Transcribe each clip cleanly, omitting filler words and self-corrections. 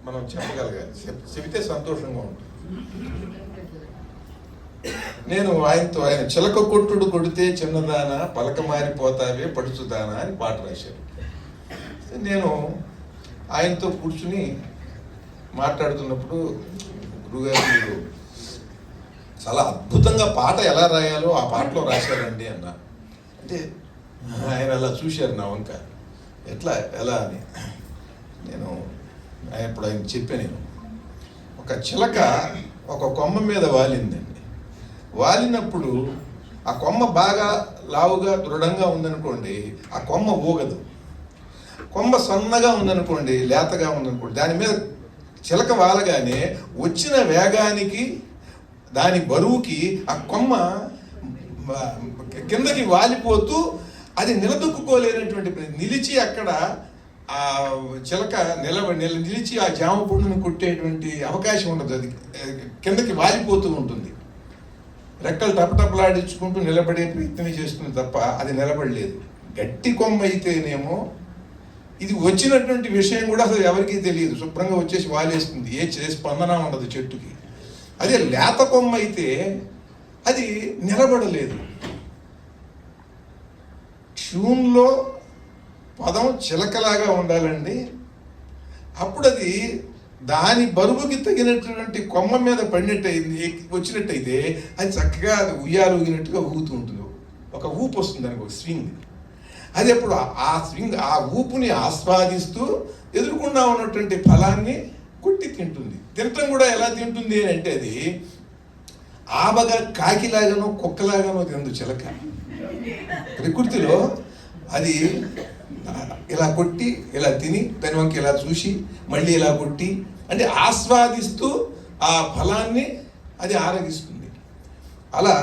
మనం చెప్పగలగాలి, చెబితే సంతోషంగా ఉంటుంది. నేను ఆయన చిలక కొట్టుడు కొడితే చిన్నదాన పలక మారిపోతావే పడుచుదానా అని పాట రాశారు. నేను ఆయనతో కూర్చుని మాట్లాడుతున్నప్పుడు, గురుగారు మీరు చాలా అద్భుతంగా పాట ఎలా రాయాలో ఆ పాటలో రాశారండి అన్న. అంటే ఆయన అలా చూశారు నా వంక, ఎలా అని. నేను ఇప్పుడు ఆయన చెప్పాను, నేను ఒక చిలక ఒక కొమ్మ మీద వాలిందండి. వాలినప్పుడు ఆ కొమ్మ బాగా లావుగా దృఢంగా ఉందనుకోండి, ఆ కొమ్మ ఊగదు. కొమ్మ సన్నగా ఉందనుకోండి, లేతగా ఉందనుకోండి, దాని మీద చిలక వాలగానే వచ్చిన వేగానికి దాని బరువుకి ఆ కొమ్మ కిందకి వాలిపోతూ అది నిలదొక్కుకోలేనటువంటి నిలిచి అక్కడ ఆ చిలక నిలిచి ఆ జామ పండును కొట్టేటువంటి అవకాశం ఉండదు. అది కిందకి వాలిపోతూ ఉంటుంది. రెక్కలు టపటపలాడించుకుంటూ నిలబడే ప్రయత్నం చేస్తుంది తప్ప అది నిలబడలేదు. గట్టి కొమ్మ అయితేనేమో ఇది వచ్చినటువంటి విషయం కూడా అసలు ఎవరికీ తెలియదు, శుభ్రంగా వచ్చేసి వాలేస్తుంది, ఏ స్పందన ఉండదు చెట్టుకి. అదే లేత కొమ్మ అయితే అది నిలబడలేదు. ట్యూన్లో పదం చిలకలాగా ఉండాలండి. అప్పుడు అది దాని బరువుకి తగినటువంటి కొమ్మ మీద వచ్చినట్టయితే అది చక్కగా అది ఊగినట్టుగా ఊగుతూ ఉంటుంది. ఒక ఊపు వస్తుంది దానికి, ఒక స్వింగ్. అది అప్పుడు ఆ ఊపుని ఆస్వాదిస్తూ ఎదురుకుండా ఉన్నటువంటి ఫలాన్ని కొట్టి తింటుంది. తినటం కూడా ఎలా తింటుంది అంటే అది ఆబగా కాకిలాగానో కుక్కలాగానో తిందు చిలక. ప్రకృతిలో అది ఇలా కొట్టి ఇలా తిని దాని వంక ఇలా చూసి మళ్ళీ ఇలా కొట్టి అంటే ఆస్వాదిస్తూ ఆ ఫలాన్ని అది ఆరగిస్తుంది. అలా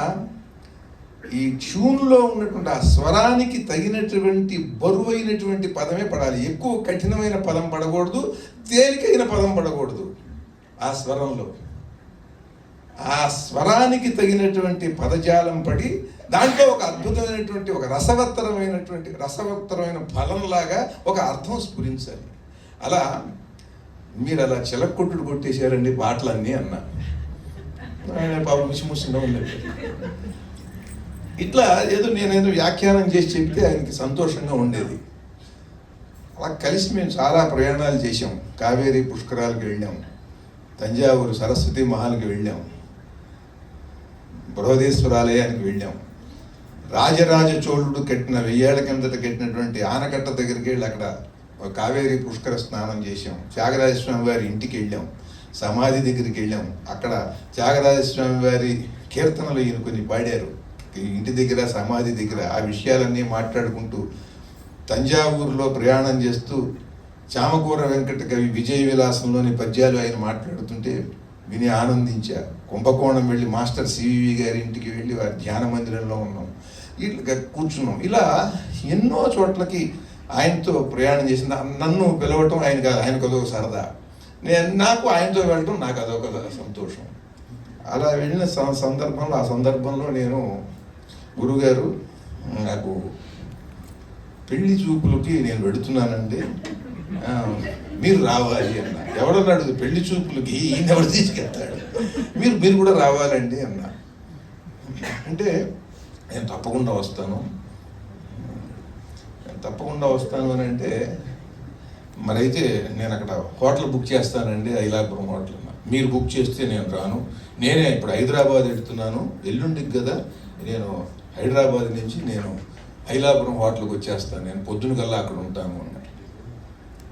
ఈ ట్యూన్లో ఉన్నటువంటి ఆ స్వరానికి తగినటువంటి బరువైనటువంటి పదమే పడాలి. ఎక్కువ కఠినమైన పదం పడకూడదు, తేలికైన పదం పడకూడదు. ఆ స్వరంలో ఆ స్వరానికి తగినటువంటి పదజాలం పడి దాంట్లో ఒక అద్భుతమైనటువంటి ఒక రసవత్తరమైన ఫలంలాగా ఒక అర్థం స్ఫురించాలి. అలా మీరు అలా చిలక్కొట్టుడు కొట్టేశారండి పాటలన్నీ అన్నా. పాప ముసిముసిగా ఉండేది. ఇట్లా నేనేదో వ్యాఖ్యానం చేసి చెప్తే ఆయనకి సంతోషంగా ఉండేది. అలా కలిసి మేము చాలా ప్రయాణాలు చేసాం. కావేరీ పుష్కరాలకు వెళ్ళాం, తంజావూరు సరస్వతి మహల్కి వెళ్ళాం, బృహదేశ్వరాలయానికి వెళ్ళాం, రాజరాజ చోళుడు కట్టిన 1000 ఏళ్ల కిందట కట్టినటువంటి ఆనకట్ట దగ్గరికి వెళ్ళి అక్కడ కావేరీ పుష్కర స్నానం చేసాం. త్యాగరాజస్వామి వారి ఇంటికి వెళ్ళాం, సమాధి దగ్గరికి వెళ్ళాం. అక్కడ త్యాగరాజస్వామి వారి కీర్తనలు ఈయన కొన్ని పాడారు ఇంటి దగ్గర, సమాధి దగ్గర. ఆ విషయాలన్నీ మాట్లాడుకుంటూ తంజావూరులో ప్రయాణం చేస్తూ చామకూర వెంకట కవి విజయ విలాసంలోని పద్యాలు ఆయన మాట్లాడుతుంటే విని ఆనందించా. కుంభకోణం వెళ్ళి మాస్టర్ సివివి గారి ఇంటికి వెళ్ళి వారి ధ్యాన మందిరంలో ఉన్నాం, ఇట్లా కూర్చున్నాం. ఇలా ఎన్నో చోట్లకి ఆయనతో ప్రయాణం చేసిన నన్ను పిలవటం ఆయనకు అదొక సరదా, నాకు ఆయనతో వెళ్ళటం నాకు అదొక సంతోషం. అలా వెళ్ళిన ఆ సందర్భంలో నేను, గురుగారు నాకు పెళ్లి చూపులకి నేను వెడుతున్నానండి, మీరు రావాలి అన్న. ఎవడన్నాడు పెళ్లి చూపులకి, ఈయన ఎవరు తీసుకెళ్తాడు, మీరు కూడా రావాలండి అన్న. అంటే నేను తప్పకుండా వస్తాను అని అంటే, మరైతే నేను అక్కడ హోటల్ బుక్ చేస్తానండి, ఐలాపురం హోటల్ అన్న. మీరు బుక్ చేస్తే నేను రాను, నేనే ఇప్పుడు హైదరాబాద్ వెళ్తున్నాను, ఎల్లుండికి కదా, నేను హైదరాబాద్ నుంచి నేను ఐలాపురం హోటల్కి వచ్చేస్తాను, నేను పొద్దున కల్లా అక్కడ ఉంటాను అన్నాడు.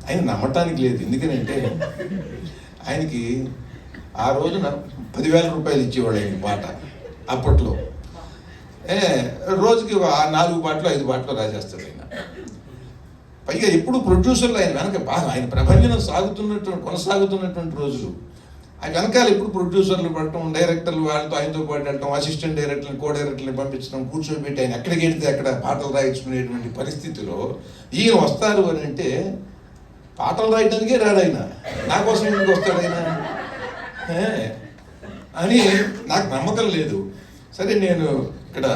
ఆయన నమ్మటానికి లేదు. ఎందుకనంటే ఆయనకి ఆ రోజున 10,000 రూపాయలు ఇచ్చేవాడు ఆయన పాట. అప్పట్లో రోజుకి 4 పాటలు 5 పాటలు రాసేస్తాడు ఆయన. పైగా ఎప్పుడు ప్రొడ్యూసర్లు ఆయన వెనక బాగా ఆయన ప్రభంజనం కొనసాగుతున్నటువంటి రోజులు. ఆయన వెనకాల ఎప్పుడు ప్రొడ్యూసర్లు పడటం, డైరెక్టర్లు వాళ్ళతో ఆయనతో పాటు వెళ్ళటం, అసిస్టెంట్ డైరెక్టర్ని, కో డైరెక్టర్ని పంపించడం, కూర్చోబెట్టి ఆయన ఎక్కడికి వెళితే అక్కడ పాటలు రాయించుకునేటువంటి పరిస్థితిలో ఈయన వస్తారు అని అంటే, పాటలు రాయడానికే రాడు ఆయన, నా కోసం ఎందుకు వస్తాడు ఆయన అని నాకు నమ్మకం లేదు. సరే నేను ఇక్కడ